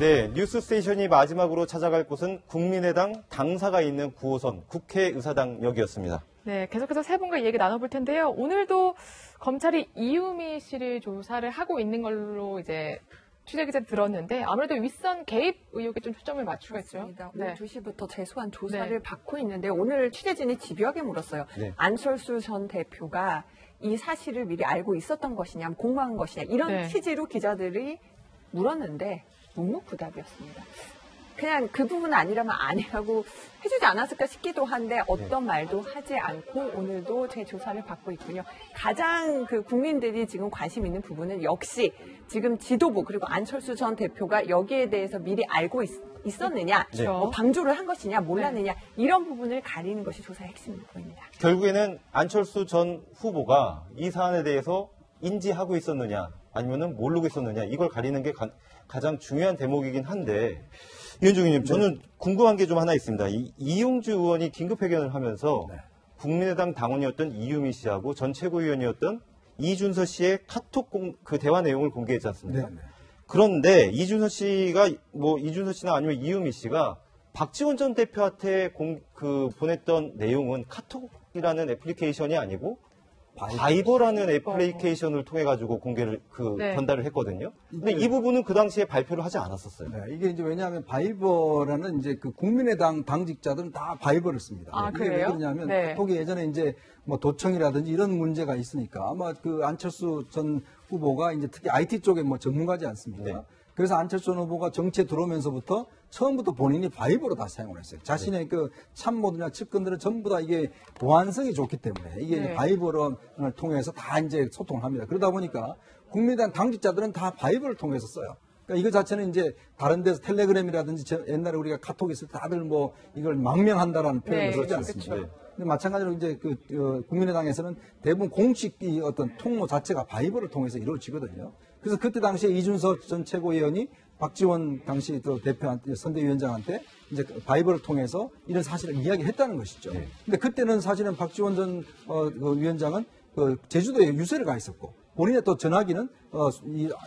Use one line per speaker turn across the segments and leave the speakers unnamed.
네, 뉴스 스테이션이 마지막으로 찾아갈 곳은 국민의당 당사가 있는 9호선 국회의사당역이었습니다.
네, 계속해서 세 분과 얘기 나눠볼 텐데요. 오늘도 검찰이 이유미 씨를 조사를 하고 있는 걸로 이제 취재 기자 들었는데 아무래도 윗선 개입 의혹에 좀 초점을 맞추겠죠.
그렇습니다.
네.
오늘 2시부터 재소한 조사를
네.
받고 있는데 오늘 취재진이 집요하게 물었어요.
네.
안철수 전 대표가 이 사실을 미리 알고 있었던 것이냐, 공모한 것이냐 이런
네.
취지로 기자들이 물었는데 묵묵부답이었습니다. 그냥 그 부분은 아니라면 아니라고 해주지 않았을까 싶기도 한데 어떤 말도 하지 않고 오늘도 재조사를 받고 있군요. 가장 그 국민들이 지금 관심 있는 부분은 역시 지금 지도부 그리고 안철수 전 대표가 여기에 대해서 미리 알고 있었느냐,
네.
방조를 한 것이냐, 몰랐느냐 이런 부분을 가리는 것이 조사의 핵심일 보입니다.
결국에는 안철수 전 후보가 이 사안에 대해서 인지하고 있었느냐 아니면은 모르고 있었느냐 이걸 가리는 게 가장 중요한 대목이긴 한데 이현중 의원님 저는 궁금한 게 좀 하나 있습니다. 이용주 의원이 긴급 회견을 하면서 국민의당 당원이었던 이유미 씨하고 전 최고위원이었던 이준서 씨의 카톡 그 대화 내용을 공개했지 않습니까? 그런데 이준서 씨가 이준서 씨나 아니면 이유미 씨가 박지원 전 대표한테 보냈던 내용은 카톡이라는 애플리케이션이 아니고 바이버라는 애플리케이션을 통해 가지고 공개를 전달을 했거든요. 근데 이 부분은 그 당시에 발표를 하지 않았었어요.
네, 이게 이제 왜냐하면 바이버라는 이제 그 국민의당 당직자들은 다 바이버를 씁니다.
아,
이게
그래요?
왜 그러냐면
네.
카톡이 예전에 이제 뭐 도청이라든지 이런 문제가 있으니까 아마 그 안철수 전 후보가 이제 특히 IT 쪽에 뭐 전문가지 않습니까?
네.
그래서 안철수 후보가 정치에 들어오면서부터 처음부터 본인이 바이버로 다 사용을 했어요. 자신의 그 참모들이나 측근들은 전부 다 이게 보안성이 좋기 때문에 이게
네.
바이버를 통해서 다 이제 소통을 합니다. 그러다 보니까 국민의당 당직자들은 다 바이버를 통해서 써요. 그러니까 이거 자체는 이제 다른 데서 텔레그램이라든지 옛날에 우리가 카톡 있을 때 다들 뭐 이걸 망명한다라는 표현을 쓰지 않습니까?
그렇죠.
근데 마찬가지로 이제 국민의당에서는 대부분 공식 어떤 통로 자체가 바이버를 통해서 이루어지거든요. 그래서 그때 당시에 이준서 전 최고위원이 박지원 당시 또 대표한테 선대위원장한테 이제 바이버를 통해서 이런 사실을 이야기했다는 것이죠. 근데 그때는 사실은 박지원 전 위원장은 제주도에 유세를 가 있었고 본인의 또 전화기는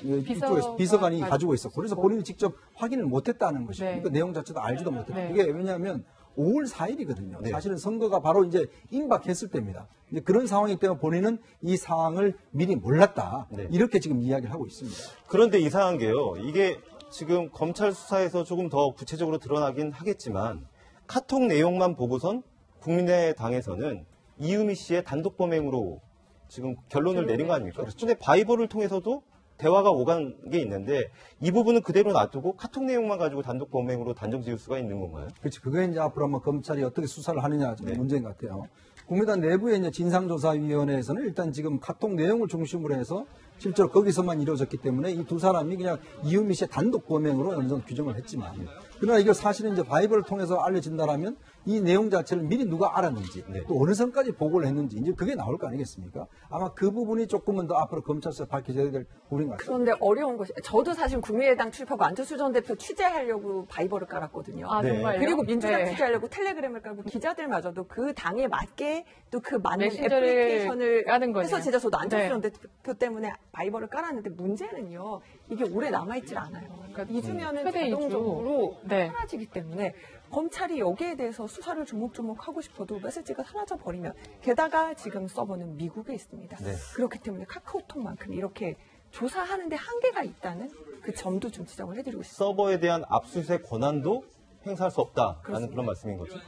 이쪽에서 비서관이 가지고 있었고 그래서 본인이 직접 확인을 못했다는 것이고
네.
그 내용 자체도 알지도 못했고
네.
그게 왜냐하면 5월 4일이거든요. 사실은 선거가 바로 이제 임박했을 때입니다. 이제 그런 상황이기 때문에 본인은 이 상황을 미리 몰랐다. 이렇게 지금 이야기를 하고 있습니다.
그런데 이상한 게요. 이게 지금 검찰 수사에서 조금 더 구체적으로 드러나긴 하겠지만 카톡 내용만 보고선 국민의당에서는 이유미 씨의 단독 범행으로 지금 결론을 내린 거 아닙니까? 그런데 바이버를 통해서도 대화가 오간 게 있는데 이 부분은 그대로 놔두고 카톡 내용만 가지고 단독 범행으로 단정 지을 수가 있는 건가요?
그렇지. 그게 이제 앞으로 한번 검찰이 어떻게 수사를 하느냐 문제인 것 같아요. 국민의당 내부의 이제 진상조사위원회에서는 일단 지금 카톡 내용을 중심으로 해서 실제로 거기서만 이루어졌기 때문에 이 두 사람이 그냥 이유미 씨의 단독 범행으로 어느 정도 규정을 했지만 그러나 이게 사실은 이제 바이버를 통해서 알려진다라면 이 내용 자체를 미리 누가 알았는지 또 어느 선까지 보고를 했는지 이제 그게 나올 거 아니겠습니까? 아마 그 부분이 조금은 더 앞으로 검찰에서 밝혀져야 될 부분인 것 같습니다.
그런데 어려운 것이 저도 사실 국민의당 출입하고 안철수 전 대표 취재하려고 바이버를 깔았거든요.
아, 정말요?
그리고 민주당
네.
취재하려고 텔레그램을 깔고 기자들마저도 그 당에 맞게 또 그 맞는
메신저를
애플리케이션을
까는 거네요.
해서 진짜 저도 안철수
네.
전 대표 때문에 바이버를 깔았는데 문제는요. 이게 오래 남아있질 않아요. 그러니까 잊으면은
최대 이주.
자동적으로
네.
사라지기 때문에 검찰이 여기에 대해서 수사를 조목조목 하고 싶어도 메시지가 사라져 버리면 게다가 지금 서버는 미국에 있습니다. 그렇기 때문에 카카오톡만큼 이렇게 조사하는데 한계가 있다는 그 점도 좀 지적을 해드리고 싶습니다.
서버에 대한 압수수색 권한도 행사할 수 없다라는 그런 말씀인 거죠.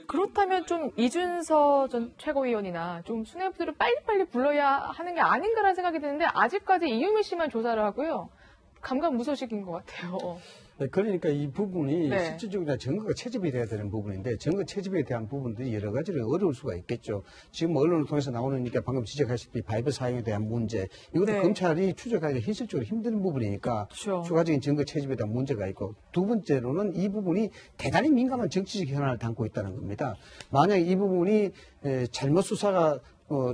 그렇다면 좀 이준서 전 최고위원이나 좀 수뇌부들을 빨리빨리 불러야 하는 게 아닌가라는 생각이 드는데 아직까지 이유미 씨만 조사를 하고요. 감감무소식인 것 같아요.
네, 그러니까 이 부분이
네.
실질적으로 증거가 채집이 돼야 되는 부분인데 증거 채집에 대한 부분들이 여러 가지로 어려울 수가 있겠죠. 지금 언론을 통해서 나오니까 방금 지적하셨듯이 바이버 사용에 대한 문제 이것도
네.
검찰이 추적하기가 현실적으로 힘든 부분이니까
그렇죠.
추가적인 증거 채집에 대한 문제가 있고 두 번째로는 이 부분이 대단히 민감한 정치적 현안을 담고 있다는 겁니다. 만약 이 부분이 잘못 수사가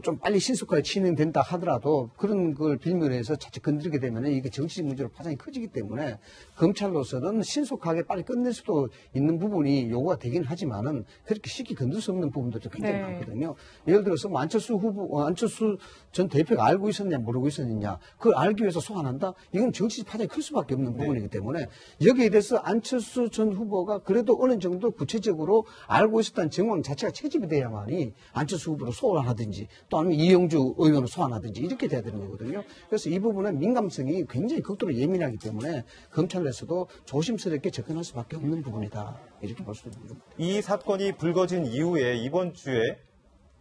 좀 빨리 신속하게 진행된다 하더라도 그런 걸 빌미로 해서 자칫 건드리게 되면 이게 정치적 문제로 파장이 커지기 때문에 검찰로서는 신속하게 빨리 끝낼 수도 있는 부분이 요구가 되긴 하지만은 그렇게 쉽게 건들 수 없는 부분들도 굉장히
네.
많거든요. 예를 들어서 뭐 안철수 전 대표가 알고 있었냐 모르고 있었느냐 그걸 알기 위해서 소환한다? 이건 정치적 파장이 클 수밖에 없는 부분이기 때문에 여기에 대해서 안철수 전 후보가 그래도 어느 정도 구체적으로 알고 있었다는 정황 자체가 채집이 돼야만이 안철수 후보로 소환하든지 또 아니면 이영주 의원을 소환하든지 이렇게 돼야 되는 거거든요. 그래서 이 부분은 민감성이 굉장히 극도로 예민하기 때문에 검찰에서도 조심스럽게 접근할 수밖에 없는 부분이다. 이렇게 볼 수 있는 겁니다.
이 사건이 불거진 이후에 이번 주에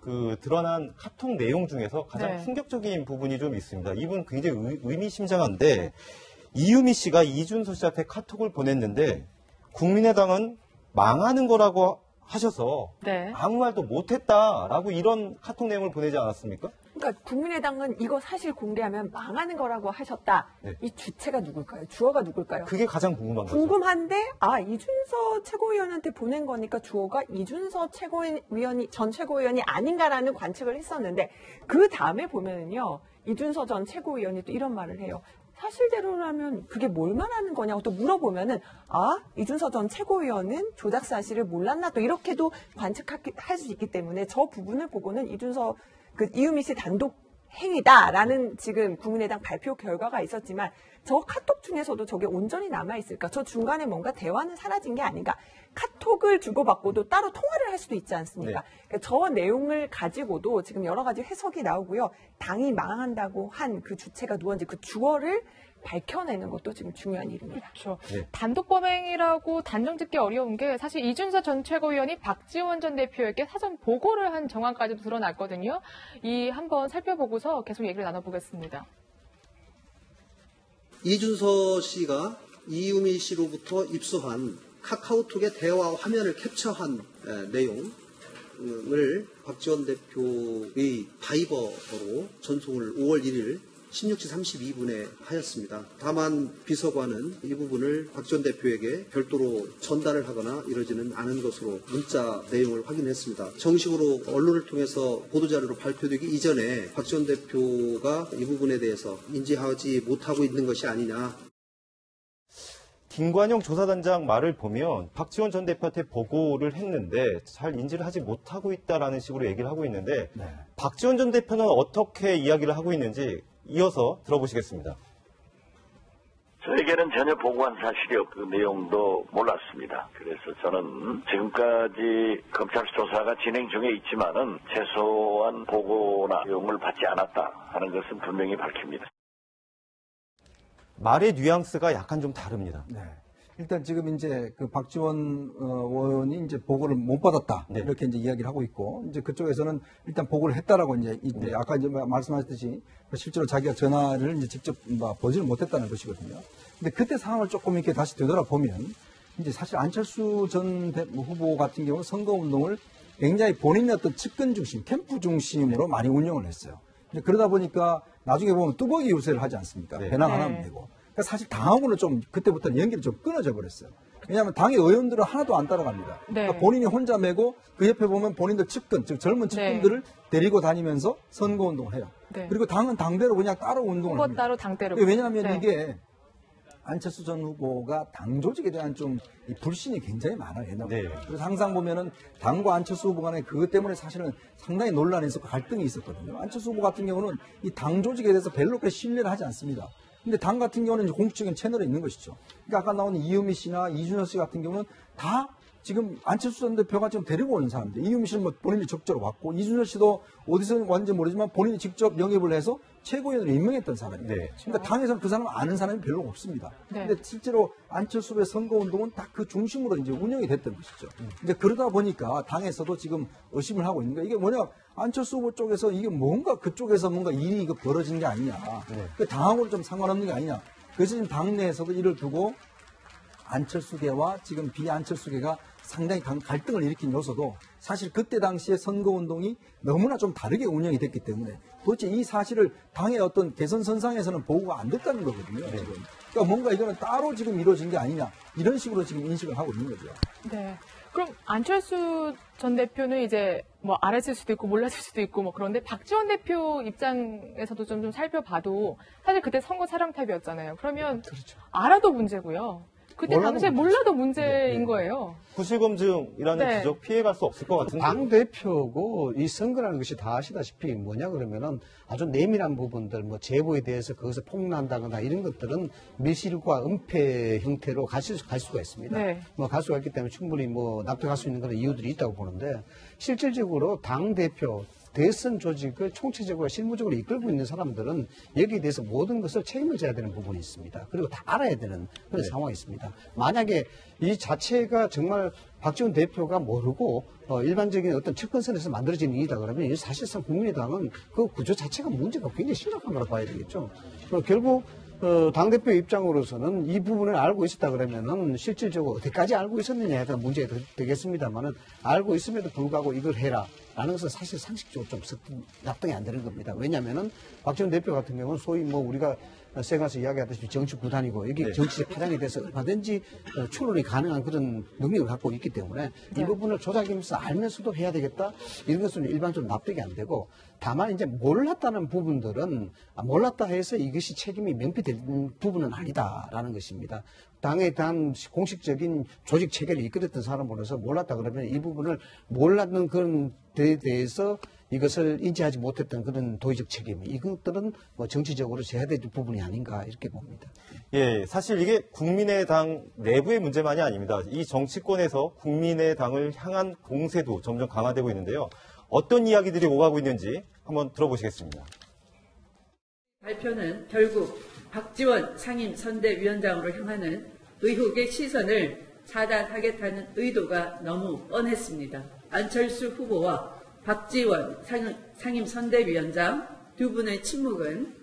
그 드러난 카톡 내용 중에서 가장
네.
충격적인 부분이 좀 있습니다. 이분 굉장히 의미심장한데 이유미 씨가 이준서 씨한테 카톡을 보냈는데 국민의당은 망하는 거라고 하셔서
네.
아무 말도 못했다라고 이런 카톡 내용을 보내지 않았습니까?
그러니까 국민의당은 이거 사실 공개하면 망하는 거라고 하셨다.
네.
이 주체가 누굴까요? 주어가 누굴까요?
그게 가장 궁금한 거죠.
궁금한데 이준서 최고위원한테 보낸 거니까 주어가 이준서 전 최고위원이 아닌가라는 관측을 했었는데 그 다음에 보면은요 이준서 전 최고위원이 또 이런 말을 해요. 사실대로라면 그게 뭘 말하는 거냐고 또 물어보면은 이준서 전 최고위원은 조작 사실을 몰랐나 또 이렇게도 관측할 수 있기 때문에 저 부분을 보고는 이유미 씨 단독 행위다라는 지금 국민의당 발표 결과가 있었지만 저 카톡 중에서도 저게 온전히 남아있을까? 저 중간에 뭔가 대화는 사라진 게 아닌가? 카톡을 주고받고도 따로 통화를 할 수도 있지 않습니까?
네.
그러니까 저 내용을 가지고도 지금 여러 가지 해석이 나오고요. 당이 망한다고 한 그 주체가 누군지 그 주어를 밝혀내는 것도 지금 중요한 일입니다.
그렇죠.
네.
단독 범행이라고 단정짓기 어려운 게 사실 이준서 전 최고위원이 박지원 전 대표에게 사전 보고를 한 정황까지도 드러났거든요. 이 한번 살펴보고서 계속 얘기를 나눠보겠습니다.
이준서 씨가 이유미 씨로부터 입수한 카카오톡의 대화 화면을 캡처한 내용을 박지원 대표의 바이버로 전송을 5월 1일 16시 32분에 하였습니다. 다만 비서관은 이 부분을 박지원 대표에게 별도로 전달을 하거나 이러지는 않은 것으로 문자 내용을 확인했습니다. 정식으로 언론을 통해서 보도자료로 발표되기 이전에 박지원 대표가 이 부분에 대해서 인지하지 못하고 있는 것이 아니냐.
김관영 조사단장 말을 보면 박지원 전 대표한테 보고를 했는데 잘 인지를 하지 못하고 있다라는 식으로 얘기를 하고 있는데
네.
박지원 전 대표는 어떻게 이야기를 하고 있는지 이어서 들어보시겠습니다.
저에게는 전혀 보고한 사실이 없고 그 내용도 몰랐습니다. 그래서 저는 지금까지 검찰 조사가 진행 중에 있지만은 최소한 보고나 내용을 받지 않았다 하는 것은 분명히 밝힙니다.
말의 뉘앙스가 약간 좀 다릅니다.
네. 일단 지금 이제 그 박지원 의원이 이제 보고를 못 받았다.
네.
이렇게 이제 이야기를 하고 있고, 이제 그쪽에서는 일단 보고를 했다라고 이제
네.
아까 이제 말씀하셨듯이 실제로 자기가 전화를 이제 직접 보지를 못했다는 것이거든요. 근데 그때 상황을 조금 이렇게 다시 되돌아보면 이제 사실 안철수 전 후보 같은 경우는 선거운동을 굉장히 본인의 어떤 측근 중심, 캠프 중심으로 많이 운영을 했어요. 이제 그러다 보니까 나중에 보면 뚜벅이 유세를 하지 않습니까?
네.
배낭
네.
하나면 되고. 그러니까 사실 당하고는 좀 그때부터 연결이 좀 끊어져 버렸어요. 왜냐하면 당의 의원들은 하나도 안 따라갑니다.
네.
그러니까 본인이 혼자 메고 그 옆에 보면 본인들 측근, 즉 젊은 측근들을 데리고 다니면서 선거운동을 해요.
네.
그리고 당은 당대로 그냥 따로 운동을
후보
합니다.
따로 당 때로.
왜냐하면
네.
이게 안철수 전 후보가 당 조직에 대한 좀 이 불신이 굉장히 많아요. 옛날부터.
네.
그래서 항상 보면은 당과 안철수 후보 간에 그것 때문에 사실은 상당히 논란이 있었고 갈등이 있었거든요. 안철수 후보 같은 경우는 이 당 조직에 대해서 별로 그렇게 신뢰를 하지 않습니다. 근데 당 같은 경우는 이제 공식적인 채널에 있는 것이죠. 그러니까 아까 나오는 이유미 씨나 이준서 씨 같은 경우는 다 지금 안철수 전 대표가 지금 데리고 오는 사람들. 이유미 씨는 뭐 본인이 적절히 왔고, 이준서 씨도 어디서 왔는지 모르지만 본인이 직접 영입을 해서 최고위원으로 임명했던 사람이에요.
네.
그러니까 당에서는 그 사람을 아는 사람이 별로 없습니다.
네.
근데 실제로 안철수 후보의 선거운동은 딱 그 중심으로 이제 운영이 됐던 것이죠. 근데 그러다 보니까 당에서도 지금 의심을 하고 있는 게 이게 뭐냐, 안철수 후보 쪽에서 이게 뭔가 그쪽에서 뭔가 일이 이거 벌어진 게 아니냐. 그 당하고는 좀 상관없는 게 아니냐. 그래서 지금 당내에서도 이를 두고 안철수계와 지금 비안철수계가 상당히 갈등을 일으킨 요소도 사실 그때 당시에 선거운동이 너무나 좀 다르게 운영이 됐기 때문에 도대체 이 사실을 당의 어떤 개선 선상에서는 보고가 안 됐다는 거거든요.
네.
지금. 그러니까 뭔가 이거는 따로 지금 이루어진 게 아니냐 이런 식으로 지금 인식을 하고 있는 거죠.
네. 그럼 안철수 전 대표는 이제 뭐 알았을 수도 있고 몰랐을 수도 있고 뭐 그런데 박지원 대표 입장에서도 좀 살펴봐도 사실 그때 선거 사령 탑이었잖아요. 그러면
그렇죠.
알아도 문제고요. 그때
몰라도
당시에
문제죠.
몰라도 문제인 거예요.
구실검증이라는
네.
지적 피해갈 수 없을 것 같은데.
당대표고 이 선거라는 것이 다 아시다시피 뭐냐 그러면은 아주 내밀한 부분들 뭐 제보에 대해서 거기서 폭로한다거나 이런 것들은 밀실과 은폐 형태로 갈 수가 있습니다.
네.
뭐 갈 수가 있기 때문에 충분히 뭐 납득할 수 있는 그런 이유들이 있다고 보는데 실질적으로 당대표 대선 조직을 총체적으로 실무적으로 이끌고 있는 사람들은 여기에 대해서 모든 것을 책임을 져야 되는 부분이 있습니다. 그리고 다 알아야 되는 그런 상황이 있습니다. 만약에 이 자체가 정말 박지원 대표가 모르고 일반적인 어떤 측근선에서 만들어진 일이다 그러면 사실상 국민의당은 그 구조 자체가 문제가 굉장히 심각한 거라고 봐야 되겠죠. 결국 당대표 입장으로서는 이 부분을 알고 있었다 그러면은 실질적으로 어디까지 알고 있었느냐에 대한 문제가 되겠습니다만은 알고 있음에도 불구하고 이걸 해라. 라는 것은 사실 상식적으로 좀 납득이 안 되는 겁니다. 왜냐하면은 박지원 대표 같은 경우는 소위 뭐 우리가 세가서 이야기하듯이 정치 구단이고 여기 정치적 파장에 대해서 얼마든지 추론이 가능한 그런 능력을 갖고 있기 때문에 이 부분을 조작이면서 알면서도 해야 되겠다 이런 것은 일반적으로 납득이 안 되고 다만 이제 몰랐다는 부분들은 몰랐다 해서 이것이 책임이 명피될 부분은 아니다라는 것입니다. 당에 대한 공식적인 조직 체계를 이끌었던 사람으로서 몰랐다 그러면 이 부분을 몰랐는 그런 데에 대해서 이것을 인지하지 못했던 그런 도의적 책임, 이것들은 뭐 정치적으로 져야 될 부분이 아닌가 이렇게 봅니다.
예, 사실 이게 국민의당 내부의 문제만이 아닙니다. 이 정치권에서 국민의당을 향한 공세도 점점 강화되고 있는데요. 어떤 이야기들이 오가고 있는지 한번 들어보시겠습니다.
발표는 결국 박지원 상임 선대위원장으로 향하는 의혹의 시선을 차단하겠다는 의도가 너무 뻔했습니다. 안철수 후보와 박지원 상임 선대위원장 두 분의 침묵은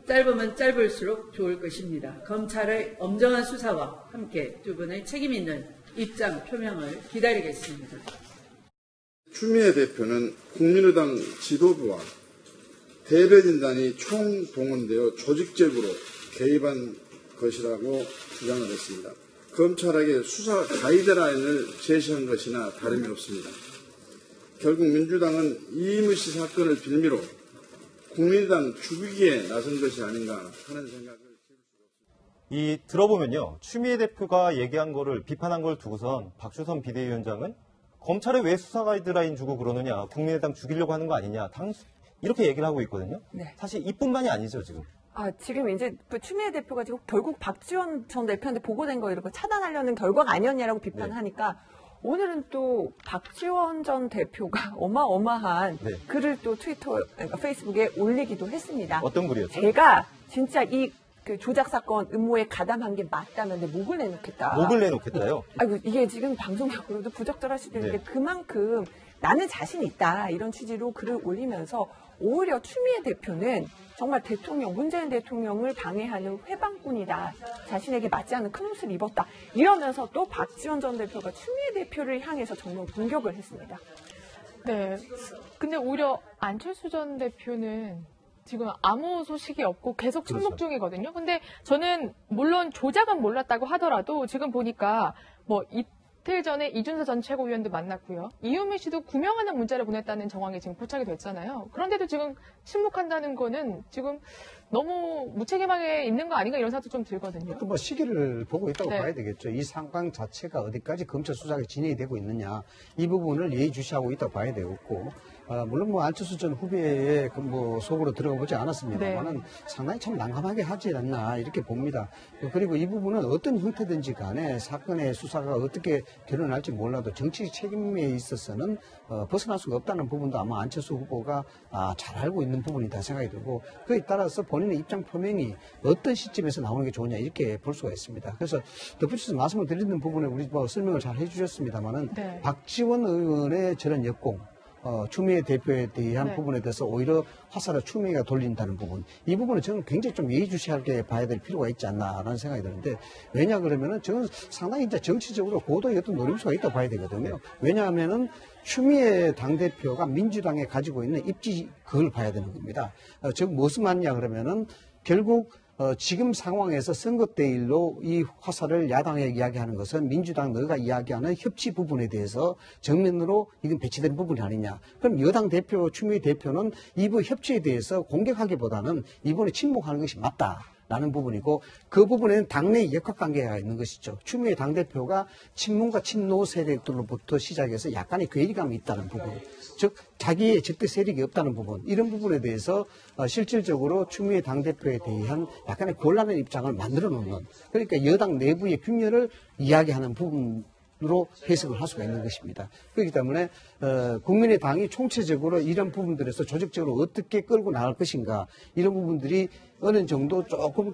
짧으면 짧을수록 좋을 것입니다. 검찰의 엄정한 수사와 함께 두 분의 책임 있는 입장 표명을 기다리겠습니다.
추미애 대표는 국민의당 지도부와 대변인단이 총동원되어 조직적으로 개입한 것이라고 주장을 했습니다. 검찰에게 수사 가이드라인을 제시한 것이나 다름이 없습니다. 결국 민주당은 이인우 씨 사건을 빌미로 국민의당 죽이기에 나선 것이 아닌가 하는 생각을
이 들어보면요. 추미애 대표가 얘기한 거를 비판한 걸 두고선 박주선 비대위원장은 검찰에 왜 수사 가이드라인 주고 그러느냐. 국민의당 죽이려고 하는 거 아니냐. 이렇게 얘기를 하고 있거든요.
네.
사실 이뿐만이 아니죠, 지금.
지금 이제 추미애 대표가 지금 결국 박지원 전 대표한테 보고된 거 이런 거 차단하려는 결과가 아니었냐라고 비판을 하니까 오늘은 또 박지원 전 대표가 어마어마한 글을 또 페이스북에 올리기도 했습니다.
어떤 글이었어요?
제가 진짜 그 조작 사건 음모에 가담한 게 맞다면 내 목을 내놓겠다.
목을 내놓겠다요?
아이고, 이게 지금 방송적으로도 부적절할 수도 있는데 그만큼 나는 자신 있다. 이런 취지로 글을 올리면서 오히려 추미애 대표는 정말 문재인 대통령을 방해하는 회방꾼이다. 자신에게 맞지 않는 큰 옷을 입었다. 이러면서 또 박지원 전 대표가 추미애 대표를 향해서 정말 공격을 했습니다.
네. 근데 오히려 안철수 전 대표는 지금 아무 소식이 없고 계속 침묵 중이거든요. 근데 저는 물론 조작은 몰랐다고 하더라도 지금 보니까 뭐 이틀 전에 이준서 전 최고위원도 만났고요. 이유미 씨도 구명하는 문자를 보냈다는 정황이 지금 포착이 됐잖아요. 그런데도 지금 침묵한다는 거는 지금 너무 무책임하게 있는 거 아닌가 이런 생각도 좀 들거든요.
또 뭐 시기를 보고 있다고 봐야 되겠죠. 이 상황 자체가 어디까지 검찰 수사가 진행이 되고 있느냐 이 부분을 예의주시하고 있다고 봐야 되겠고 물론 뭐 안철수 전 후배의 그 뭐 속으로 들어가 보지 않았습니다만은 상당히 참 난감하게 하지 않나 이렇게 봅니다. 그리고 이 부분은 어떤 형태든지 간에 사건의 수사가 어떻게 드러날지 몰라도 정치 책임에 있어서는 벗어날 수가 없다는 부분도 아마 안철수 후보가 잘 알고 있는 부분이다 생각이 들고 그에 따라서 본인의 입장 표명이 어떤 시점에서 나오는 게 좋으냐 이렇게 볼 수가 있습니다. 그래서 덧붙여서 말씀을 드리는 부분에 우리 뭐 설명을 잘 해주셨습니다만은 박지원 의원의 저런 역공 추미애 대표에 대한 부분에 대해서 오히려 화살을 추미애가 돌린다는 부분. 이 부분은 저는 굉장히 좀 예의주시하게 봐야 될 필요가 있지 않나라는 생각이 드는데 왜냐 그러면은 저는 상당히 이제 정치적으로 고도의 어떤 노림수가 있다고 봐야 되거든요. 왜냐하면은 추미애 당대표가 민주당에 가지고 있는 입지 그걸 봐야 되는 겁니다. 즉 무슨 말이냐 그러면은 결국 지금 상황에서 선거 때일로 이 화살을 야당에게 이야기하는 것은 민주당 너가 이야기하는 협치 부분에 대해서 정면으로 이건 배치된 부분이 아니냐. 그럼 여당 대표, 추미애 대표는 이번 협치에 대해서 공격하기보다는 이번에 침묵하는 것이 맞다. 라는 부분이고 그 부분에는 당내의 역학관계가 있는 것이죠. 추미애 당대표가 친문과 친노 세력들로부터 시작해서 약간의 괴리감이 있다는 부분, 즉 자기의 적대 세력이 없다는 부분, 이런 부분에 대해서 실질적으로 추미애 당대표에 대한 약간의 곤란한 입장을 만들어 놓는, 그러니까 여당 내부의 균열을 이야기하는 부분으로 해석을 할 수가 있는 것입니다. 그렇기 때문에 국민의당이 총체적으로 이런 부분들에서 조직적으로 어떻게 끌고 나갈 것인가, 이런 부분들이 어느 정도 조금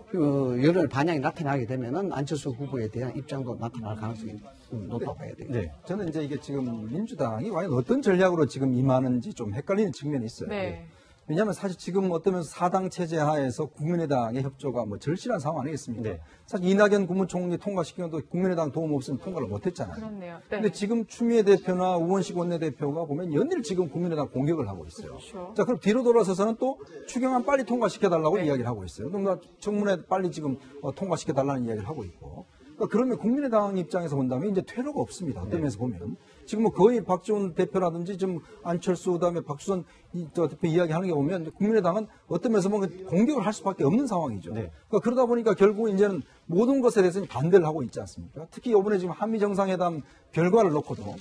여론의 반향이 나타나게 되면은 안철수 후보에 대한 입장도 나타날 가능성이 높다고 봐야 되겠죠.
네. 저는 이제 이게 지금 민주당이 과연 어떤 전략으로 지금 임하는지 좀 헷갈리는 측면이 있어요.
네.
왜냐하면 사실 지금 어떤 면에서 4당 체제 하에서 국민의당의 협조가 뭐 절실한 상황 아니겠습니까?
네.
사실 이낙연 국무총리 통과시키는 것도 국민의당 도움 없으면 통과를 못했잖아요.
그렇네요. 네.
근데 지금 추미애 대표나 우원식 원내대표가 보면 연일 지금 국민의당 공격을 하고 있어요.
그렇죠.
자, 그럼 뒤로 돌아서서는 또 추경안 빨리 통과시켜달라고
네.
이야기를 하고 있어요. 그럼 청문회 빨리 지금 통과시켜달라는 이야기를 하고 있고. 그러니까 그러면 국민의당 입장에서 본다면 이제 퇴로가 없습니다. 어떤 면에서 보면. 지금 뭐 거의 박지원 대표라든지 좀 안철수 그다음에 박수선 대표 이야기하는 게 보면 국민의당은 어떤 면에서 뭔가 공격을 할 수밖에 없는 상황이죠.
네.
그러다 보니까 결국 이제는 모든 것에 대해서 반대를 하고 있지 않습니까? 특히 이번에 지금 한미 정상회담 결과를 놓고도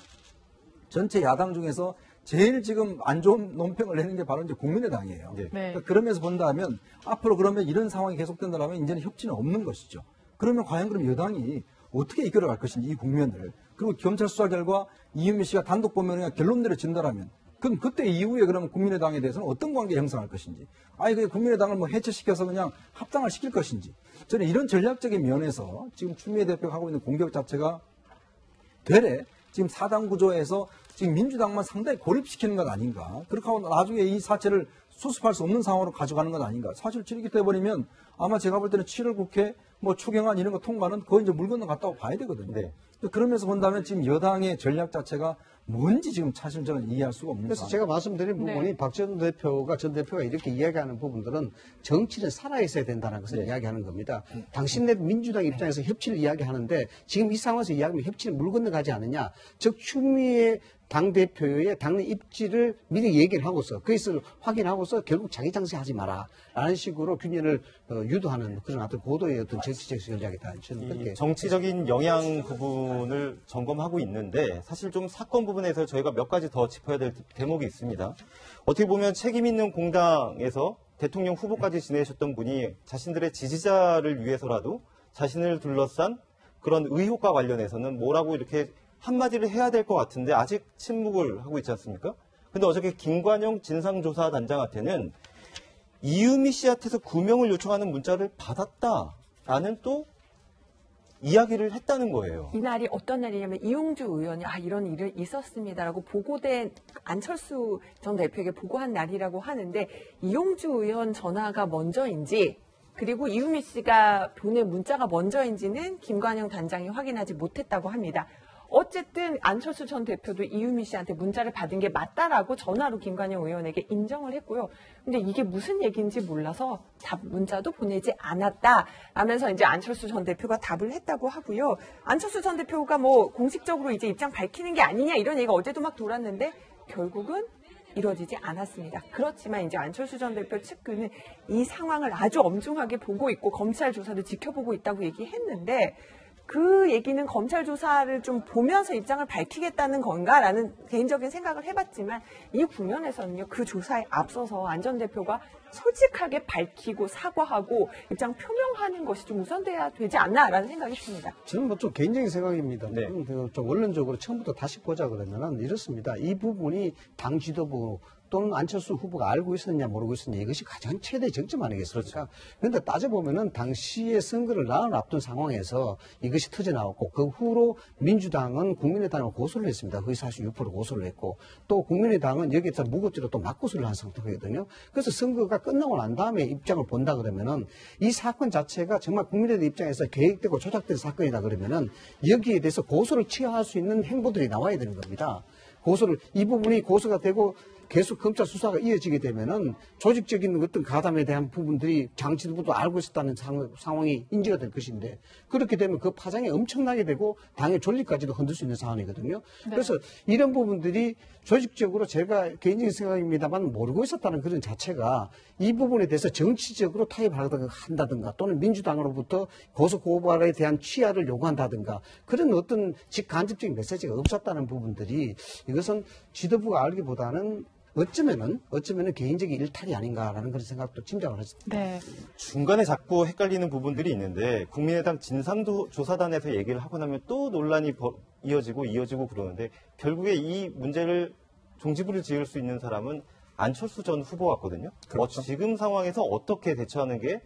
전체 야당 중에서 제일 지금 안 좋은 논평을 내는 게 바로 이제 국민의당이에요.
네.
네.
그러니까 그러면서 본다면 앞으로 그러면 이런 상황이 계속된다면 이제는 협치는 없는 것이죠. 그러면 과연 그럼 여당이 어떻게 이끌어갈 것인지 이 국면을, 그리고 검찰 수사 결과 이은미 씨가 단독 범행이나 결론 내려진다라면 그럼 그때 이후에 그러면 국민의당에 대해서는 어떤 관계 형성할 것인지, 아니 그냥 국민의당을 뭐 해체시켜서 그냥 합당을 시킬 것인지, 저는 이런 전략적인 면에서 지금 추미애 대표가 하고 있는 공격 자체가 되레 지금 4당 구조에서 지금 민주당만 상당히 고립시키는 것 아닌가. 그렇게 하고 나중에 이 사태를 수습할 수 없는 상황으로 가져가는 것 아닌가. 사실 이렇게 돼버리면 아마 제가 볼 때는 7월 국회 뭐 추경안 이런 거 통과는 거의 이제 물 건너 갔다고 봐야 되거든요.
네.
그러면서 본다면 지금 여당의 전략 자체가 뭔지 지금 사실 저는 이해할 수가 없는
그래서
상황.
제가 말씀드린 부분이
네.
박지원 대표가 전 대표가 이렇게 이야기하는 부분들은 정치는 살아있어야 된다는 것을
네.
이야기하는 겁니다. 당신네 민주당 입장에서 협치를 이야기하는데 지금 이 상황에서 이야기하면 협치는 물 건너가지 않느냐. 즉 추미애 당대표의 당내 입지를 미리 얘기를 하고서 그것을 확인하고서 결국 자기 장사하지 마라 라는 식으로 균열을 유도하는 그런 어떤 고도의 어떤 정치적 전략이다. 저는
이
그렇게
정치적인 영향 부분을 점검하고 있는데 사실 좀 사건 부분에서 저희가 몇 가지 더 짚어야 될 대목이 있습니다. 어떻게 보면 책임 있는 공당에서 대통령 후보까지 지내셨던 분이 자신들의 지지자를 위해서라도 자신을 둘러싼 그런 의혹과 관련해서는 뭐라고 이렇게 한마디를 해야 될 것 같은데 아직 침묵을 하고 있지 않습니까? 근데 어저께 김관영 진상조사단장한테는 이은미 씨한테서 구명을 요청하는 문자를 받았다라는 또 이야기를 했다는 거예요.
이날이 어떤 날이냐면 이용주 의원이 이런 일이 있었습니다라고 보고된 안철수 전 대표에게 보고한 날이라고 하는데 이용주 의원 전화가 먼저인지 그리고 이은미 씨가 보낸 문자가 먼저인지는 김관영 단장이 확인하지 못했다고 합니다. 어쨌든 안철수 전 대표도 이은미 씨한테 문자를 받은 게 맞다라고 전화로 김관영 의원에게 인정을 했고요. 근데 이게 무슨 얘기인지 몰라서 문자도 보내지 않았다 라면서 이제 안철수 전 대표가 답을 했다고 하고요. 안철수 전 대표가 뭐 공식적으로 이제 입장 밝히는 게 아니냐 이런 얘기가 어제도 막 돌았는데 결국은 이루어지지 않았습니다. 그렇지만 이제 안철수 전 대표 측근은 이 상황을 아주 엄중하게 보고 있고 검찰 조사를 지켜보고 있다고 얘기했는데 그 얘기는 검찰 조사를 좀 보면서 입장을 밝히겠다는 건가라는 개인적인 생각을 해봤지만 이 국면에서는요. 그 조사에 앞서서 안 전 대표가 솔직하게 밝히고 사과하고 입장 표명하는 것이 좀 우선돼야 되지 않나라는 생각이 듭니다.
저는 뭐 좀 개인적인 생각입니다.
네.
좀 원론적으로 처음부터 다시 보자 그러면은 이렇습니다. 이 부분이 당 지도부 또는 안철수 후보가 알고 있었냐 모르고 있었냐 이것이 가장 최대 정점 아니겠습니까? 그런데 따져보면은 당시에 선거를 나흘 앞둔 상황에서 이것이 터져나왔고 그 후로 민주당은 국민의당을 고소를 했습니다. 거의 46% 고소를 했고 또 국민의당은 여기에서 무고죄로 또 맞고소를 한 상태거든요. 그래서 선거가 끝나고 난 다음에 입장을 본다 그러면은 이 사건 자체가 정말 국민의당 입장에서 계획되고 조작된 사건이다 그러면은 여기에 대해서 고소를 취하할 수 있는 행보들이 나와야 되는 겁니다. 이 부분이 고소가 되고 계속 검찰 수사가 이어지게 되면은 조직적인 어떤 가담에 대한 부분들이 장 지도부도 알고 있었다는 상황이 인지가 될 것인데, 그렇게 되면 그 파장이 엄청나게 되고 당의 존립까지도 흔들 수 있는 상황이거든요. 그래서 이런 부분들이 조직적으로 제가 개인적인 생각입니다만 모르고 있었다는 그런 자체가 이 부분에 대해서 정치적으로 타협한다든가 또는 민주당으로부터 고소고발에 대한 취하를 요구한다든가 그런 어떤 직간접적인 메시지가 없었다는 부분들이 이것은 지도부가 알기보다는 어쩌면은 개인적인 일탈이 아닌가라는 그런 생각도 짐작을 했습니다.
네.
중간에 자꾸 헷갈리는 부분들이 있는데 국민의당 진상조사단에서 얘기를 하고 나면 또 논란이 이어지고 그러는데 결국에 이 문제를 종지부를 지을 수 있는 사람은 안철수 전 후보 같거든요.
그렇죠.
지금 상황에서 어떻게 대처하는 게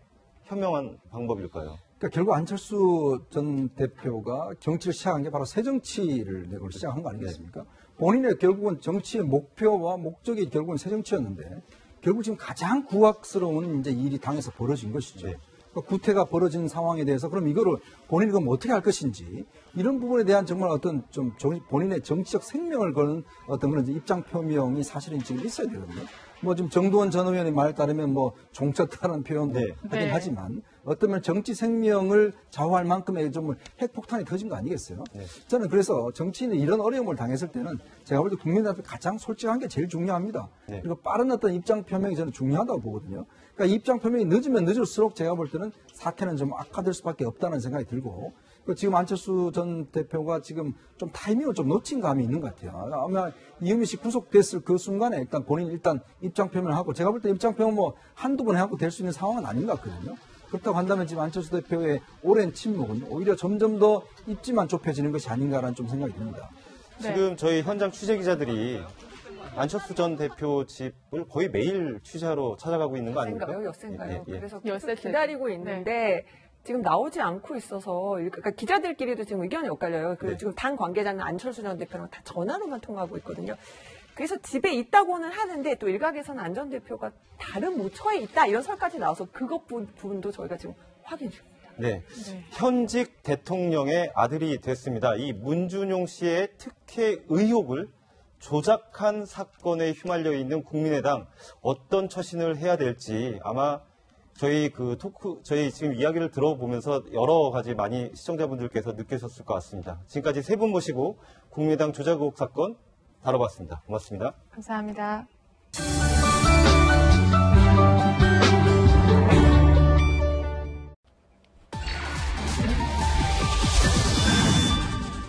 현명한 방법일까요?
그러니까 결국 안철수 전 대표가 정치를 시작한 게 바로 새정치를 내고 시작한 거 아니겠습니까? 본인의 결국은 정치의 목표와 목적이 결국은 새정치였는데 결국 지금 가장 구악스러운 이제 일이 당에서 벌어진 것이죠.
네.
그러니까 구태가 벌어진 상황에 대해서 그럼 이거를 본인이 그럼 어떻게 할 것인지 이런 부분에 대한 정말 어떤 좀 본인의 정치적 생명을 거는 어떤 그런 입장 표명이 사실은 지금 있어야 되거든요. 뭐 지금 정두원 전 의원의 말에 따르면 뭐 종쳤다는 표현도 하긴
네.
하지만 어쩌면 정치 생명을 좌우할 만큼의 좀 핵폭탄이 터진 거 아니겠어요?
네.
저는 그래서 정치인이 이런 어려움을 당했을 때는 제가 볼 때 국민한테 가장 솔직한 게 제일 중요합니다.
네.
그리고 빠른 어떤 입장 표명이 저는 중요하다고 보거든요. 그러니까 입장 표명이 늦으면 늦을수록 제가 볼 때는 사태는 좀 악화될 수밖에 없다는 생각이 들고 지금 안철수 전 대표가 지금 좀 타이밍을 좀 놓친 감이 있는 것 같아요. 아마 이은미 씨 구속됐을 그 순간에 일단 본인 일단 입장 표명을 하고 제가 볼 때 입장 표명 뭐 한두 번 하고 될 수 있는 상황은 아닌 것 같거든요. 그렇다고 한다면 지금 안철수 대표의 오랜 침묵은 오히려 점점 더 입지만 좁혀지는 것이 아닌가라는 좀 생각이 듭니다.
네.
지금 저희 현장 취재 기자들이 안철수 전 대표 집을 거의 매일 취재하러 찾아가고 있는 거 아닙니까?
역세인가요?
예, 예.
그래서
엿새
계속 기다리고 있는데 지금 나오지 않고 있어서 그러니까 기자들끼리도 지금 의견이 엇갈려요.
네.
지금 당 관계자는 안철수 전 대표랑 다 전화로만 통화하고 있거든요. 그래서 집에 있다고는 하는데 또 일각에서는 안 전 대표가 다른 모처에 있다 이런 설까지 나와서 그것 부분도 저희가 지금 확인 중입니다.
네.
네.
현직 대통령의 아들이 됐습니다. 이 문준용 씨의 특혜 의혹을 조작한 사건에 휘말려 있는 국민의당 어떤 처신을 해야 될지 아마 저희 저희 지금 이야기를 들어보면서 여러 가지 많이 시청자분들께서 느끼셨을 것 같습니다. 지금까지 세 분 모시고 국민의당 조작 의혹 사건 다뤄봤습니다. 고맙습니다.
감사합니다.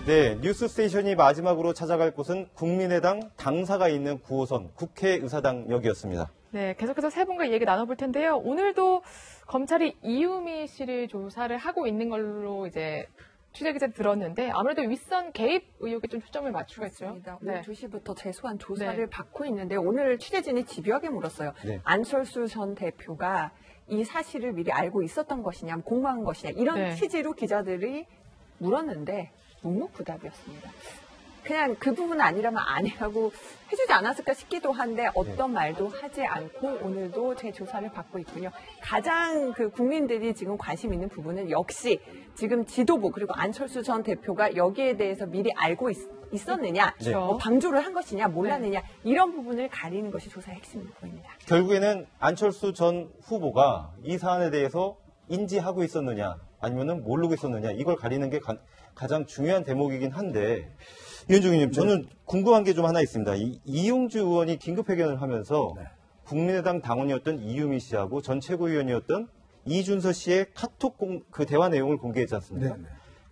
네, 뉴스스테이션이 마지막으로 찾아갈 곳은 국민의당 당사가 있는 9호선 국회의사당역이었습니다.
네, 계속해서 세 분과 얘기 나눠볼 텐데요. 오늘도 검찰이 이유미 씨를 조사를 하고 있는 걸로 이제 취재기자 들었는데 아무래도 윗선 개입 의혹에 좀 초점을 맞추겠죠.
맞습니다.
네.
오늘 2시부터 재소한 조사를
네.
받고 있는데 오늘 취재진이 집요하게 물었어요.
네.
안철수 전 대표가 이 사실을 미리 알고 있었던 것이냐, 공모한 것이냐 이런
네.
취지로 기자들이 물었는데 묵묵부답이었습니다. 그냥 그 부분은 아니라면 아니라고 해주지 않았을까 싶기도 한데 어떤 말도 하지 않고 오늘도 재조사를 받고 있군요. 가장 국민들이 지금 관심 있는 부분은 역시 지금 지도부 그리고 안철수 전 대표가 여기에 대해서 미리 알고 있었느냐,
네.
뭐 방조를 한 것이냐, 몰랐느냐 이런 부분을 가리는 것이 조사의 핵심으로 보입니다.
결국에는 안철수 전 후보가 이 사안에 대해서 인지하고 있었느냐 아니면은 모르고 있었느냐 이걸 가리는 게 가장 중요한 대목이긴 한데 이현중 의원님 저는 궁금한 게 좀 하나 있습니다. 이용주 의원이 긴급회견을 하면서 국민의당 당원이었던 이유미 씨하고 전 최고위원이었던 이준서 씨의 카톡 대화 내용을 공개했지 않습니까?
네.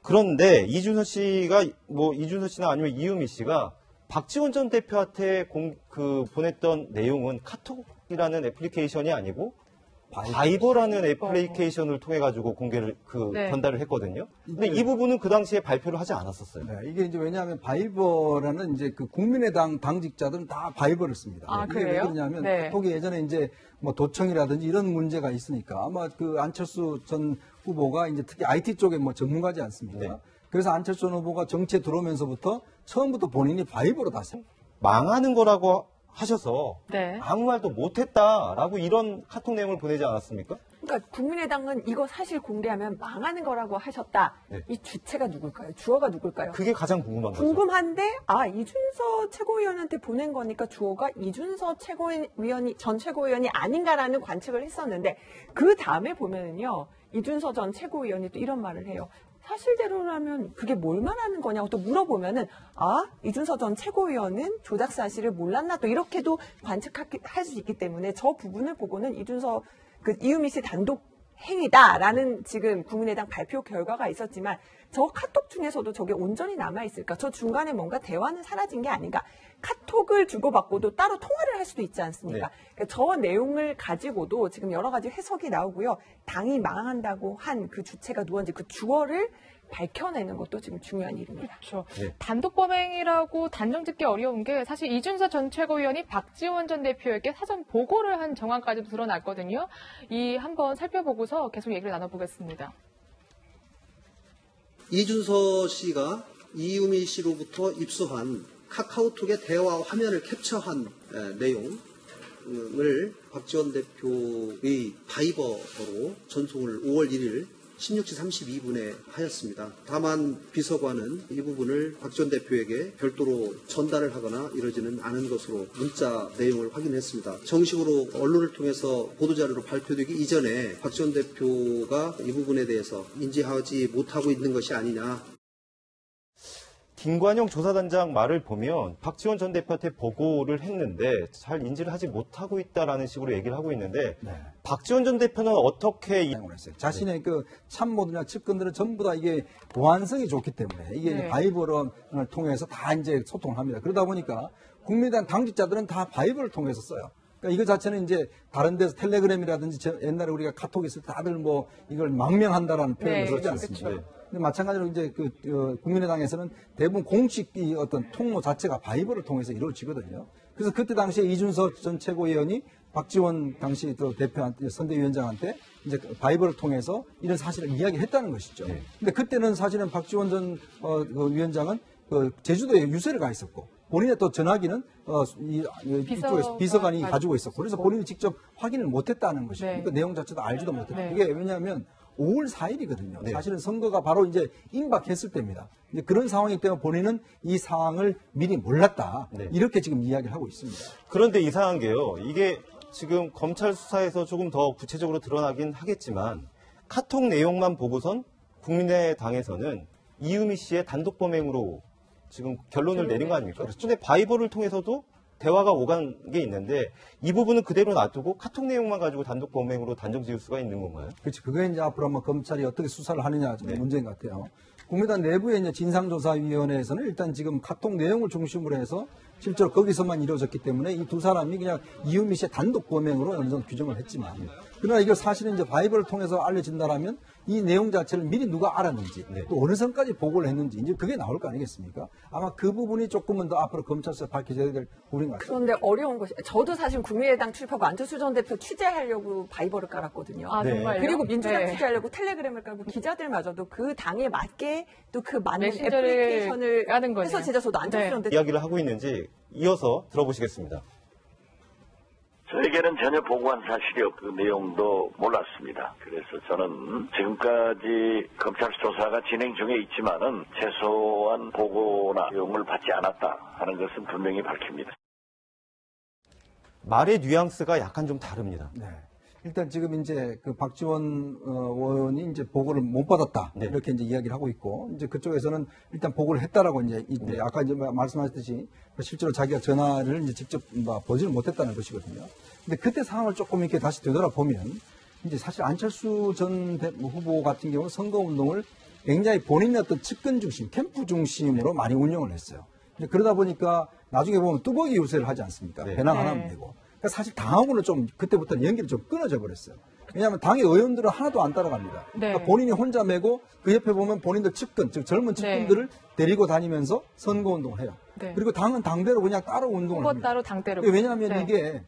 그런데 이준서 씨나 아니면 이유미 씨가 박지원 전 대표한테 보냈던 내용은 카톡이라는 애플리케이션이 아니고 바이버라는 애플리케이션을 통해 가지고 공개를
네.
전달을 했거든요. 근데 이 부분은 그 당시에 발표를 하지 않았었어요.
네, 이게 이제 왜냐하면 바이버라는 이제 국민의당 당직자들은 다 바이버를 씁니다.
아,
이게 왜
그래요?
그러냐면
네.
카톡이 예전에 이제 뭐 도청이라든지 이런 문제가 있으니까 아마 안철수 전 후보가 이제 특히 IT 쪽에 뭐 전문가지 않습니까?
네.
그래서 안철수 전 후보가 정치에 들어오면서부터 처음부터 본인이 바이버로 다 씁니다.
망하는 거라고 하셔서
네.
아무 말도 못했다라고 이런 카톡 내용을 보내지 않았습니까?
그러니까 국민의당은 이거 사실 공개하면 망하는 거라고 하셨다.
네.
이 주체가 누굴까요? 주어가 누굴까요?
그게 가장 궁금한 거죠.
궁금한데 이준서 최고위원한테 보낸 거니까 주어가 이준서 전 최고위원이 아닌가라는 관측을 했었는데 그 다음에 보면은요 이준서 전 최고위원이 또 이런 말을 해요. 사실대로라면 그게 뭘 말하는 거냐고 또 물어보면은 이준서 전 최고위원은 조작 사실을 몰랐나 또 이렇게도 관측할 수 있기 때문에 저 부분을 보고는 이유미 씨 단독 행위다라는 지금 국민의당 발표 결과가 있었지만 저 카톡 중에서도 저게 온전히 남아있을까? 저 중간에 뭔가 대화는 사라진 게 아닌가? 카톡을 주고받고도 따로 통화를 할 수도 있지 않습니까?
네.
그러니까 저 내용을 가지고도 지금 여러 가지 해석이 나오고요. 당이 망한다고 한 그 주체가 누군지 그 주어를 밝혀내는 것도 지금 중요한 일입니다.
그렇죠.
네.
단독 범행이라고 단정짓기 어려운 게 사실 이준서 전 최고위원이 박지원 전 대표에게 사전 보고를 한 정황까지도 드러났거든요. 이 한번 살펴보고서 계속 얘기를 나눠보겠습니다.
이준서 씨가 이유미 씨로부터 입수한 카카오톡의 대화 화면을 캡처한 내용을 박지원 대표의 바이버로 전송을 5월 1일 16시 32분에 하였습니다. 다만 비서관은 이 부분을 박지원 대표에게 별도로 전달을 하거나 이러지는 않은 것으로 문자 내용을 확인했습니다. 정식으로 언론을 통해서 보도자료로 발표되기 이전에 박지원 대표가 이 부분에 대해서 인지하지 못하고 있는 것이 아니냐.
김관영 조사단장 말을 보면 박지원 전 대표한테 보고를 했는데 잘 인지를 하지 못하고 있다라는 식으로 얘기를 하고 있는데 박지원 전 대표는 어떻게
했어요. 자신의 그 참모들이나 측근들은 전부 다 이게 보안성이 좋기 때문에 이게 바이버를 통해서 다 이제 소통을 합니다. 그러다 보니까 국민의당 당직자들은 다 바이버를 통해서 써요. 그러니까 이거 자체는 이제 다른 데서 텔레그램이라든지 옛날에 우리가 카톡 있을 때 다들 뭐 이걸 망명한다라는 표현을 쓰지 않습니까? 근데 마찬가지로 이제 국민의당에서는 대부분 공식 어떤 통로 자체가 바이버를 통해서 이루어지거든요. 그래서 그때 당시에 이준서 전 최고위원이 박지원 당시 대표한테 선대위원장한테 이제 바이버를 통해서 이런 사실을 이야기했다는 것이죠. 근데 그때는 사실은 박지원 전 위원장은 제주도에 유세를 가 있었고 본인의 또 전화기는 이쪽에서 비서관이 가지고 있었고 그래서 본인이 직접 확인을 못했다는 것이죠. 그 내용 자체도 알지도 못했다. 그게 왜냐하면 5월 4일이거든요. 사실은 선거가 바로 이제 임박했을 때입니다. 이제 그런 상황이기 때문에 본인은 이 상황을 미리 몰랐다. 이렇게 지금 이야기를 하고 있습니다.
그런데 이상한 게요. 이게 지금 검찰 수사에서 조금 더 구체적으로 드러나긴 하겠지만 카톡 내용만 보고선 국민의당에서는 이유미 씨의 단독 범행으로 지금 결론을 내린 거 아닙니까? 그런데 바이버를 통해서도 대화가 오간 게 있는데 이 부분은 그대로 놔두고 카톡 내용만 가지고 단독 범행으로 단정 지을 수가 있는 건가요?
그렇지. 그게 이제 앞으로 한번 검찰이 어떻게 수사를 하느냐 좀 문제인 것 같아요. 국민의당 내부의 이제 진상조사위원회에서는 일단 지금 카톡 내용을 중심으로 해서 실제로 거기서만 이루어졌기 때문에 이 두 사람이 그냥 이유미 씨의 단독 범행으로 어느 정도 규정을 했지만 그러나 이걸 사실은 이제 바이버를 통해서 알려진다라면 이 내용 자체를 미리 누가 알았는지 또 어느 선까지 보고를 했는지 이제 그게 나올 거 아니겠습니까? 아마 그 부분이 조금은 더 앞으로 검찰에서 밝혀져야 될 부분인 것 같아요.
그런데 어려운 것이 저도 사실 국민의당 출입하고 안철수 전 대표 취재하려고 바이버를 깔았거든요.
정말요?
그리고 민주당 취재하려고 텔레그램을 깔고 기자들마저도 그 당에 맞게 또 그 맞는
메신저를
애플리케이션을
까는 거네요.
해서 진짜 저도 안철수 전 대표
이야기를 하고 있는지 이어서 들어보시겠습니다.
저에게는 전혀 보고한 사실이 없고 그 내용도 몰랐습니다. 그래서 저는 지금까지 검찰 조사가 진행 중에 있지만은 최소한 보고나 내용을 받지 않았다 하는 것은 분명히 밝힙니다.
말의 뉘앙스가 약간 좀 다릅니다.
일단 지금 이제 그 박지원 의원이 이제 보고를 못 받았다 이렇게 이제 이야기를 하고 있고 이제 그쪽에서는 일단 보고를 했다라고 이제 아까 이제 말씀하셨듯이 실제로 자기가 전화를 이제 직접 보지를 못했다는 것이거든요. 근데 그때 상황을 조금 이렇게 다시 되돌아보면 이제 사실 안철수 전 후보 같은 경우는 선거운동을 굉장히 본인의 어떤 측근 중심, 캠프 중심으로 많이 운영을 했어요. 그러다 보니까 나중에 보면 뚜벅이 유세를 하지 않습니까? 배낭 하나면 되고. 그러니까 사실 당하고는 좀 그때부터는 연기를 좀 끊어져 버렸어요. 왜냐하면 당의 의원들은 하나도 안 따라갑니다. 그러니까 본인이 혼자 메고 그 옆에 보면 본인들 측근, 즉 젊은 측근들을 데리고 다니면서 선거운동을 해요. 그리고 당은 당대로 그냥 따로 운동을
후보
합니다.
따로 당대로.
왜냐하면 이게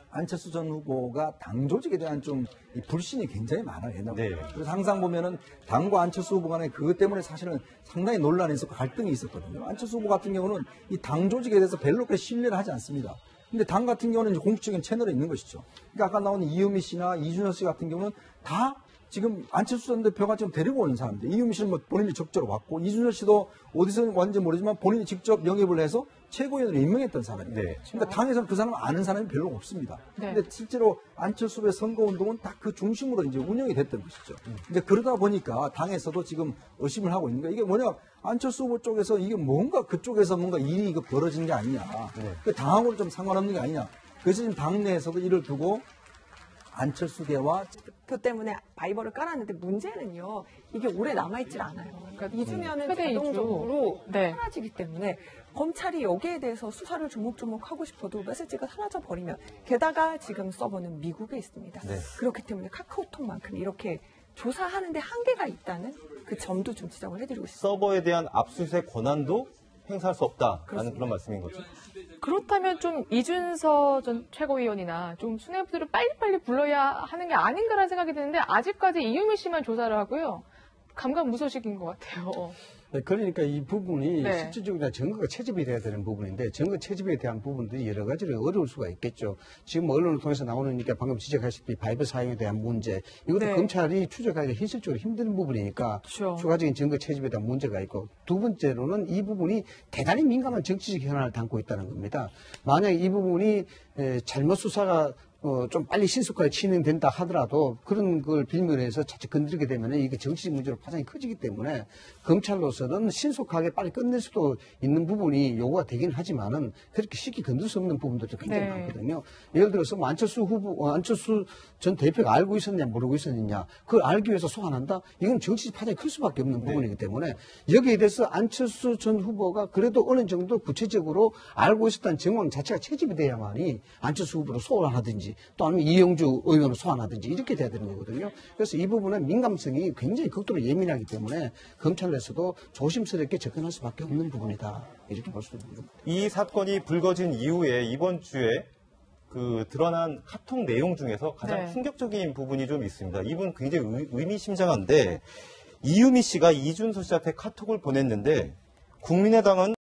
안철수 전 후보가 당 조직에 대한 좀 불신이 굉장히 많아요. 그래서 항상 보면은 당과 안철수 후보 간에 그것 때문에 사실은 상당히 논란이 있었고 갈등이 있었거든요. 안철수 후보 같은 경우는 이 당 조직에 대해서 별로 그렇게 신뢰를 하지 않습니다. 근데 당 같은 경우는 이제 공식적인 채널에 있는 것이죠. 그러니까 아까 나온 이유미 씨나 이준석 씨 같은 경우는 다 지금 안철수 전 대표가 지금 데리고 오는 사람들. 이유미 씨는 뭐 본인이 적극적으로 왔고, 이준석 씨도 어디서 왔는지 모르지만 본인이 직접 영입을 해서 최고위원으로 임명했던 사람이에요.
네.
그러니까 당에서는 그 사람을 아는 사람이 별로 없습니다.
네.
근데 실제로 안철수 후보의 선거운동은 딱 그 중심으로 이제 운영이 됐던 것이죠. 이제 그러다 보니까 당에서도 지금 의심을 하고 있는 거예요. 이게 뭐냐, 안철수 후보 쪽에서 이게 뭔가 그쪽에서 뭔가 일이 이거 벌어진 게 아니냐. 그 당하고는 좀 상관없는 게 아니냐. 그래서 지금 당내에서도 이를 두고 안철수계와
표 때문에 바이버를 깔았는데 문제는요. 이게 오래 남아있질 않아요. 그러니까 잊으면은
최대
자동적으로
이주. 네.
사라지기 때문에 검찰이 여기에 대해서 수사를 조목조목 하고 싶어도 메시지가 사라져 버리면 게다가 지금 서버는 미국에 있습니다.
네.
그렇기 때문에 카카오톡만큼 이렇게 조사하는데 한계가 있다는 그 점도 좀 지적을 해드리고 싶습니다.
서버에 대한 압수수색 권한도 행사할 수 없다라는
그렇습니다.
그런 말씀인 거죠.
그렇다면 좀 이준석 전 최고위원이나 좀 수뇌부들을 빨리빨리 불러야 하는 게 아닌가라는 생각이 드는데 아직까지 이유미 씨만 조사를 하고요. 감감무소식인 것 같아요.
네, 그러니까 이 부분이
네.
실질적으로 증거가 채집이 돼야 되는 부분인데 증거 채집에 대한 부분들이 여러 가지로 어려울 수가 있겠죠. 지금 언론을 통해서 나오니까 방금 지적하셨듯이 바이브 사용에 대한 문제 이것도
네.
검찰이 추적하기가 현실적으로 힘든 부분이니까
그렇죠.
추가적인 증거 채집에 대한 문제가 있고 두 번째로는 이 부분이 대단히 민감한 정치적 현안을 담고 있다는 겁니다. 만약 이 부분이 잘못 수사가 좀 빨리 신속하게 진행된다 하더라도 그런 걸 빌미해서 자칫 건드리게 되면 이게 정치적 문제로 파장이 커지기 때문에 검찰로서는 신속하게 빨리 끝낼 수도 있는 부분이 요구가 되긴 하지만은 그렇게 쉽게 건들 수 없는 부분들도 굉장히
네.
많거든요. 예를 들어서 뭐 안철수 전 대표가 알고 있었냐 모르고 있었느냐 그걸 알기 위해서 소환한다? 이건 정치적 파장이 클 수밖에 없는 부분이기 때문에 여기에 대해서 안철수 전 후보가 그래도 어느 정도 구체적으로 알고 있었다는 정황 자체가 채집이 돼야만이 안철수 후보를 소환하든지 또 아니면 이영주 의원을 소환하든지 이렇게 돼야 되는 거거든요. 그래서 이 부분은 민감성이 굉장히 극도로 예민하기 때문에 검찰 내에서도 조심스럽게 접근할 수밖에 없는 부분이다. 이렇게 볼 수 있습니다.
이 사건이 불거진 이후에 이번 주에 그 드러난 카톡 내용 중에서 가장
네.
충격적인 부분이 좀 있습니다. 이분 굉장히 의미심장한데 이유미 씨가 이준석 씨한테 카톡을 보냈는데 국민의당은